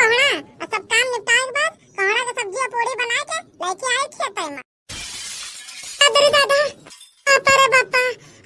कोहड़ा और सब काम निपटाए के बाद कोहड़ा का सब्जी और पूरी बना के लेके आई खेत में। अरे दादा, पापा रे बापा,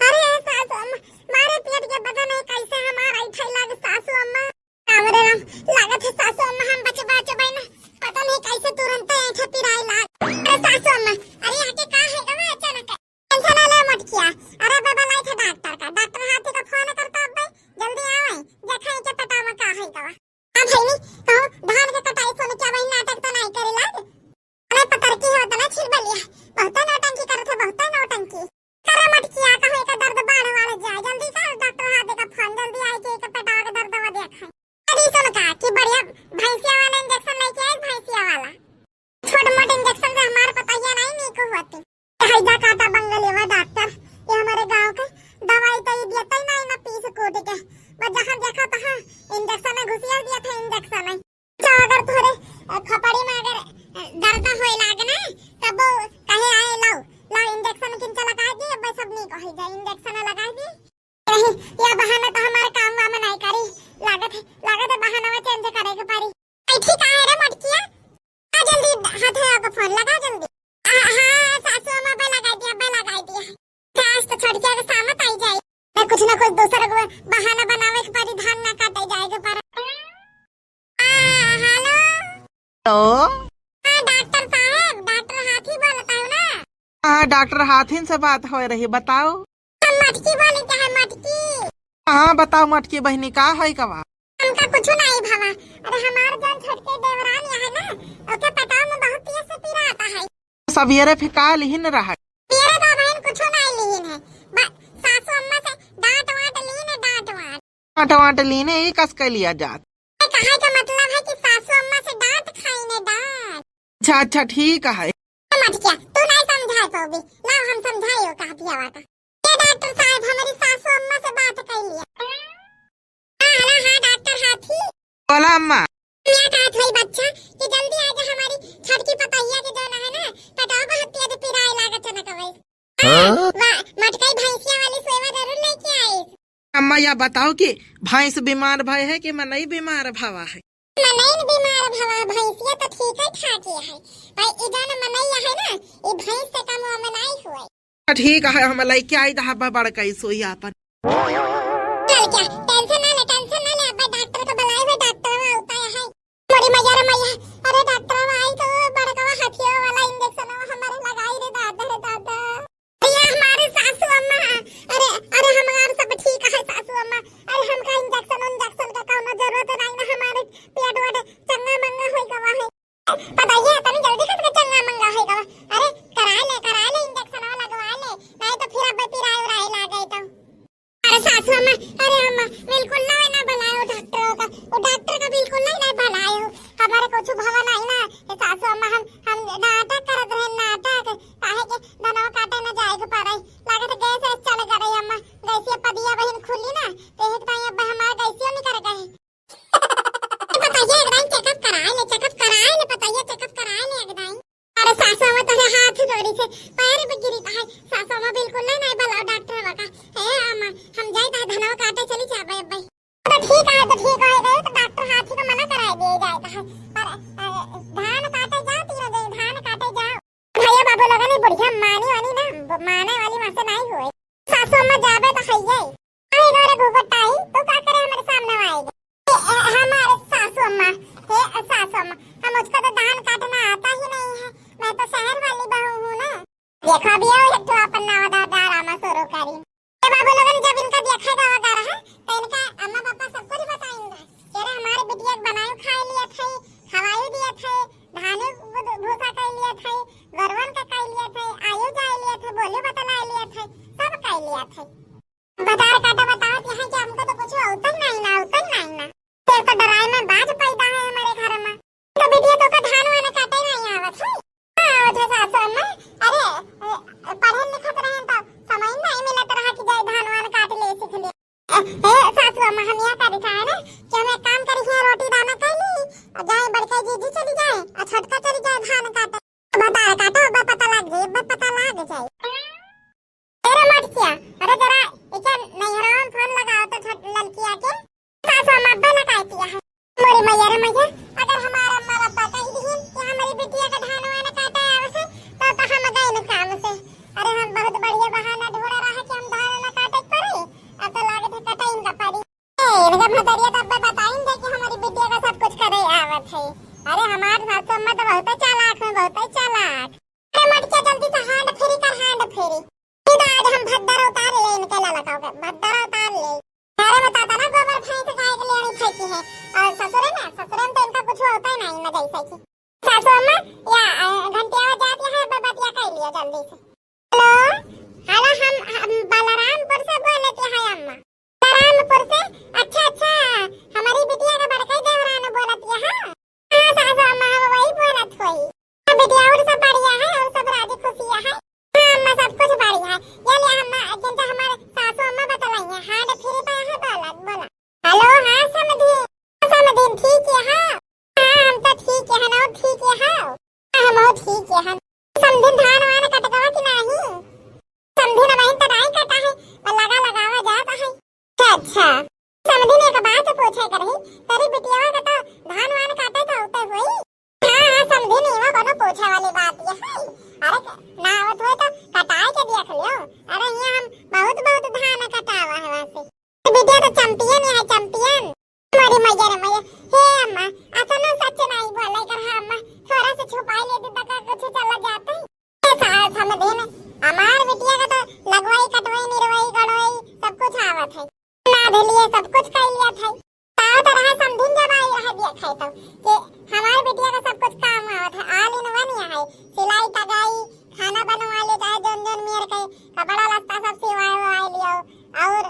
अरे सासू अम्मा मारे पेट के पता नहीं कैसे हमारा ऐठे लागे सासू अम्मा। राम रे राम, लागत है सासू अम्मा हम बचबा ना पता नहीं कैसे तुरंत ऐठे पिराई लाग। अरे सासू अम्मा, अरे आके का है गवा अचानक टेंशन ले मत किया। अरे बाबा लाई थे डॉक्टर हाथी का फोन करता अब जल्दी आवे देखै के पता में का है गवा। अब है नी कहो धान के कटाई सोने क्या वही नाटक तो नहीं करे लाग। अरे पतर की हो तना छिल बलिया बहुत नौटंकी करत है, बहुत नौटंकी करे मत किया। कहे का दर्द बाढ़ वाला जाए जल्दी कर डॉक्टर हाथी का फोन जल्दी आई के पटा के दर्द वा देखै। अरे सुन का कि बढ़िया भैंसिया वाला इंजेक्शन लेके आई, भैंसिया वाला छोटे मोटे इंजेक्शन से हमारे पता ही नहीं को होती। हैजा काटा बंगलेवा डॉक्टर ये हमारे गांव के दवाई तो देता ही नहीं ना पीस कूट के बस जहां देखा तहां इंजेक्शन में घुसिया दिया था। इंजेक्शन में तो अगर थोड़े खपड़ी में अगर दर्द होए लागे ना तब कहे आए लाओ इंजेक्शन किन लगा दी। अब सब नहीं कहे जाए इंजेक्शन लगा दी कहीं या बहाना तो हमारे काम में नहीं करी लागत है बहाना में चेंज करे के पारी। ठीक है रे मटकिया आ जल्दी हाथ का फोन लगा जल्दी। हां सासू अम्मा पे लगा दिया गैस तो छोड़ के सामत आई जाए मैं कुछ ना कुछ दूसरा बहाना बनावे के पारी धान ना काटे जाएगा पर। हेलो डॉक्टर साहब, डॉक्टर हाथी बोलता हूँ ना। हाँ डॉक्टर हाथी से बात हो रही, बताओ। मटकी बोले क्या है मटकी? हाँ बताओ मटकी बहनी का है कवा। हमका कुछ नहीं भावा। अरे हमार जन छोटके देवरान है ना ओके पटाव में बहुत तेज से पीरा आता है। सवेरे फिका लिहिन रहा मेरे तो बहन कुछ नहीं लिहिन है सासू अम्मा से डांट वाट लीने डांट वाट लीने ही कस के लिया जात। कहे का मतलब है कि सासू अम्मा से डांट खाईने डांट। अच्छा ठीक है। मत क्या तू नहीं समझाए पाओगी ना हम समझाइयो का दिया वाला। ये डॉक्टर साहब हमारी सासू अम्मा से बात कर लिया। हाँ डॉक्टर हाथी बोला अम्मा। मैं कहा था बच्चा कि जल्दी आ जा हमारी छठ की पतैया की जो है ना पटाव को हत्या दे पिराई लागत चनक वाह मटकाई भैंसिया वाली सेवा जरूर लेके आई। अम्मा या बताओ कि भैंस बीमार भय है कि मनई बीमार भवा है। मनई बीमार भवा भैंसिया तो ठीक है ठाक है भाई इधर मनई है ना ये भैंस से कम में नहीं हुए। ठीक है हम लेके आई ढाबा बड़कई सोई अपन। चल क्या टेंशन ना ले अब डॉक्टर को बुलाए हुए डॉक्टर होता है मोरी मैया। अरे डॉक्टर आई तो बड़का हाथियों वाला इंजेक्शन हमारे लगाई रे दादा ये हमारे सासू अम्मा। अरे हमारे सब ठीक है सासू अम्मा। अरे हमका इंजेक्शन का कोनो जरूरत नहीं ना हमारे पेट वट चंगा मंगा होई गवा है पता है तनी जल्दी से चंगा मंगा होई गवा। अरे करा ले इंजेक्शन लगवा ले नहीं तो फिर अब पिराई उराई लागे तो। अरे सासू अम्मा, अरे अम्मा बिल्कुल ना बुलाओ डॉक्टर का वो डॉक्टर का बिल्कुल नहीं बुलाओ हमारे कुछ भवा नहीं ना सासू अम्मा। हम नाटक करत रहे नाटक काहे के दनवा काटे न जाए के पड़े लागत गैस चले जा रही अम्मा। गैसिया पदिया बहन खुली ना तो एक टाइम अब हमारा गैसियो नहीं कर गए। बताइए एकदम चेकअप कराए ले चेकअप कराए ले एकदम। अरे सासू अम्मा तेरे हाथ जोड़ी से पैर पे गिरी है सासू अम्मा बिल्कुल नहीं बुलाओ डॉक्टर लगा है अम्मा। हम जाए तो धनवा काटे चली जाबे अब तो ठीक है गए तो डॉक्टर हाथी को मना कराए दिए जाए है पर धान काटे जाओ तीन दिन धान काटे जाओ भैया बाबू लगा नहीं बढ़िया माने वाली वहां से नहीं हुए सासू अम्मा जाबे तो है जाए आई गोरे घुघटाई तो का करे हमारे सामने आएगा हमारे सासू अम्मा हम उसको तो धान काटना आता ही नहीं है। मैं तो शहर वाली बहू हूँ ना। देखो अभी तो अपन नवादा ड्रामा शुरू करी बाबू लोगन जब इनका देखेगा वगैरह है तो इनका अम्मा पापा सबको ही बताएंगे तेरे हमारे बिटिया बनायो खाए लिया थे खवायो दिया थे धाने भूसा खाए लिया थे गरवन का खाए लिया थे आयु जाए लिया थे बोले बतला लिया थे सब खाए लिया थे। बता बताओ कि है कि हमको तो कुछ उतन नहीं ना तेरे तो डराए में बाज पैदा है हमारे घर में तो बिटिया तो का धान वाने काटे नहीं आवत है। हां ओठे सासू अम्मा अरे पढ़े लिखत रहे तो समय नहीं मिलत रहा कि जाए धान वाने काट ले सीख ले। सासू अम्मा हम यह करी था ना कि हम एक काम करी है रोटी दाना कर ली और जाए बड़का जीजी चली जाए और छोटका चली जाए धान काटे बता काटो अब पता लग जाए तेरा मत किया। अरे जरा इके नहीं फोन लगाओ तो लड़किया के सासू अम्मा बना कहती है मोरी मोरी मैया रे मैया, अगर हमारा अम्मा बाबा कही दिहिन कि हमारी बिटिया का धान वाना काटा आवे से तो हम गए न काम से। अरे हम बहुत बढ़िया बहाना ढूंढ रहा है कि हम धान ना काटे पड़े, अब तो लागत है कटाइन का पड़ी। इनका भतरिया तब बताइन दे कि हमारी बिटिया का सब कुछ करे आवत है। अरे हमारे सासू अम्मा तो बहुत चालाक है, बहुत चालाक। अरे मटके जल्दी से हांड फेरी कर, हांड फेरी। सीधा आज हम भद्दर उतार ले, इनके ला लगाओगे भद्दर उतार ले। अरे बताता ना गोबर भैंस गाय के लेनी फेंकी है, और ससुर है ना, ससुर में तो इनका कुछ होता ही नहीं ना जैसा की। सासू अम्मा या घंटिया जाती है, बतिया कह लिया जल्दी से। हेलो हेलो, हम बलरामपुर से बोलते हैं अम्मा। बलरामपुर से? अच्छा अच्छा, हमारी बिटिया का बड़का देवरान बोलती है। हाँ सासू अम्मा हम वही बोलत होई। बिटिया और सब बढ़िया है, और सब राजी खुशियां है। हाँ अम्मा सब कुछ बढ़िया है। ये ले अम्मा जिनका हमारे सासू अम्मा बतलाई है, हां फिर पे है बोला। हेलो हाँ समधीन ठीक है। हाँ हम तो ठीक है ना, ठीक है। हम ठीक है। समधीन धान वाना कटकवा कि नहीं? समधीन वहीं तो नहीं कटा है, लगावा जाता है। अच्छा समधीन एक बात पूछे करही, तेरी बिटिया का तो धान वाना काटे तो होते हुई? हाँ समधीन ये कोनो पूछे वाली बात ये है। अरे ना आवत हो तो कटाए के देख लियो। अरे यहाँ हम बहुत धान कटावा है वैसे। बिटिया तो चैंपियन है, चैंपियन। मोरी मैया रे मैया, हे अम्मा ऐसा ना सच नहीं बोले कर। हाँ अम्मा थोड़ा से छुपाई लेती तो कुछ चला जाता है। समधीन हमार बिटिया का तो लगवाई कटवाई निरवाई गड़वाई सब कुछ आवत है, ना धलिए सब कुछ कर लिया था। ताव तो रहा समधीन जब आई रहा देखा तो कि हमार बिटिया का सब कुछ काम आवत है। आल इन वन है, सिलाई टगाई खाना बनवा ले, चाहे जोन मेर के कपड़ा लत्ता सब सिवाए लियो, और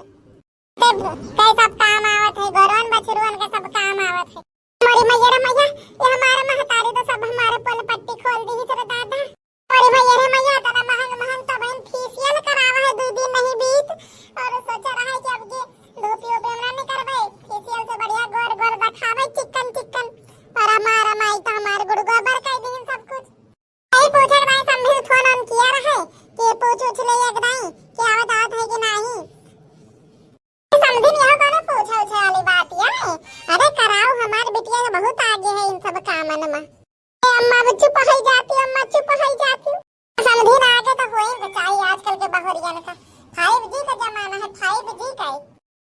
कई सब काम आवत है, गोरवन बछरुवन के सब काम आवत है। मोरी मैया रे मैया, ये हमारे महतारी तो सब हमारे पल पट्टी खोल दी है दादा। मोरी मैया रे मैया, दादा महंग तो बहन फेशियल करावा है, 2 दिन नहीं बीत, और सोचा रहा है कि अब ये धोपियों पे हमने नहीं करवाए, फेशियल से बढ़िया गोर दिखावे चिकन। और हमारा माई तो हमारे गुड़ गोबर कर दी सब कुछ। यही पूछे भाई समझे फोन ऑन किया रहे कि पूछ ले एक नहीं कि आवत है कि नहीं। समझी नहीं हो कौन पूछा वाली बात है। अरे कराओ, हमारी बिटिया तो बहुत आगे है इन सब कामन में। अम्मा भी चुप हो जाती, अम्मा चुप हो जाती। समझी ना आगे तो होई चाहिए आजकल के बहुरियन का 5G का जमाना है, 5G का।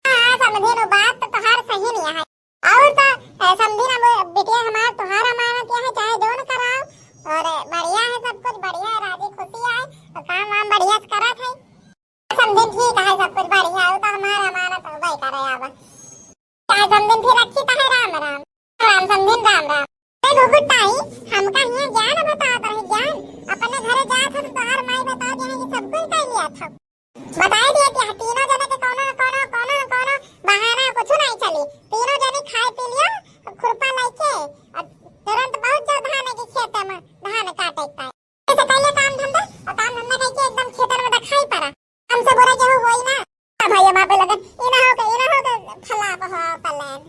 हाँ समझी नो बात तो हर सही नहीं है। और तो समझी ना बिटिया हमार तुम्हारा मानत है, चाहे दोनों कराओ, और बढ़िया है सब कुछ, बढ़िया है, राजी खुशी है, तो काम वाम बढ़िया से करत है। समझी ठीक है, सब कुछ बढ़िया है, तो हमारा मानत हो भाई करे आवा। चाहे समझी फिर अच्छी तो है। राम राम समझी, राम राम। घुघुटाई हमका यहाँ ज्ञान बताता है, ज्ञान अपने घरे जात हो तो हर माई बता दिया है कि सब कुछ कर लिया था, बताई दिया कि तीनों जने के कोनो बहाना कुछ नहीं चली। तीनों जने खाए पी लिया, खुरपा लेके तुरंत बहुत जल्द धान के खेत में धान काटे पाए। ऐसे कइले काम धंधा करके एकदम खेतर में दिखाई पड़ा। हमसे बोला कि हो होई ना भैया बाप लगन इना हो के फला बहा पलन।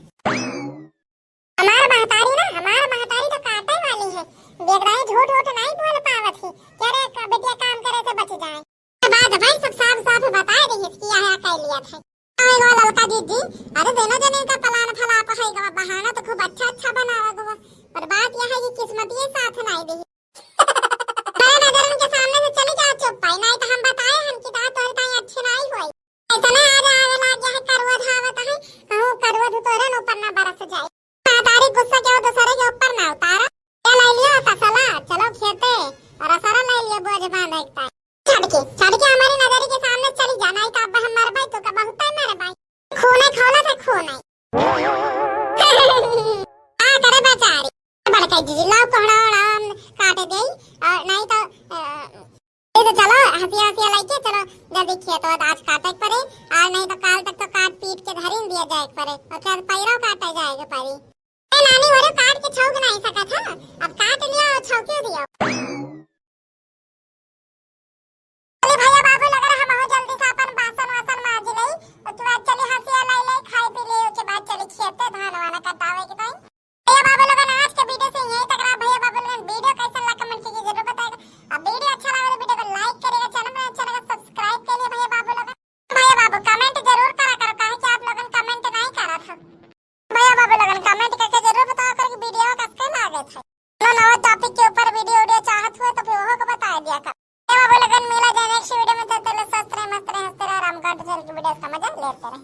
हमारा महतारी तो काटे वाली है, देख रहे झूठ नहीं बोल पावत थी, कह रहे बेटिया काम करे से बच जाए। बात भाई सब साफ बता रही कि यह कह लिया था। आएगा लड़का दीदी, अरे दोनों जने का प्लान फला पहेगा, बहाना तो खूब अच्छा बनावा गवा, पर बात यह है कि किस्मत ये साथ नहीं दी। मेरे नजर के सामने से चली जा चुप पाई, नहीं तो हम बताए हम की बात और कहीं अच्छी नहीं हुई। ऐसा ना आ जाए लग गया है करवा धावत है, कहूं करवा तोरे ऊपर ना बरस जाए। महतारी गुस्सा क्यों दूसरे के ऊपर ना उतारा। ये ले लिया तसला, चलो खेते और असरा ले लिया बोझ बांध एकता छड़ के हमारी नजर के सामने चली जाना है। तो अब हम मर भाई तो का बहुत है मेरे भाई, खूने खौला था खूने। आ करे बेचारी बड़का जी लाओ कोहड़ा काटे दे, और नहीं तो चलो हंसिया लेके चलो जल्दी खेत और आज काटे पड़े, और नहीं तो काल तक तो काट पीट के धरिन दिया जाए पड़े, और फिर पैरों काटे जाएगा पड़ी। नानी वो काट के छौक नहीं सका था, अब काट लिया और छौके दिया। अरे भैया बाबू लग रहा हम जल्दी से अपन बासन वासन माज ले, और तू आज चली हंसिया ले खाए पी ले, उसके बाद चली खेते धान वाला कटावे के टाइम। भैया बाबू लोग आज के वीडियो से यही तक रहा। भैया बाबू लोग वीडियो कैसा लगा कमेंट कीजिए, जरूर बताइएगा। अब वीडियो अच्छा लगा तो वीडियो को लाइक करिएगा, चैनल में अच्छा लगा सब्सक्राइब करिए। भैया बाबू लोग भैया बाबू कमेंट जरूर करा करो, काहे कि आप लोगन कमेंट नहीं करा था। भैया बाबू लोगन कमेंट करके जरूर नवा टॉपिक के ऊपर वीडियो चाहत हुआ तो फिर वो को बता दिया कर। लगन मिला जाए नेक्स्ट वीडियो में, तो स्वस्थ रहे, मस्त रहे, हंसते रहे, आराम काट वीडियो का मजा लेते रहे।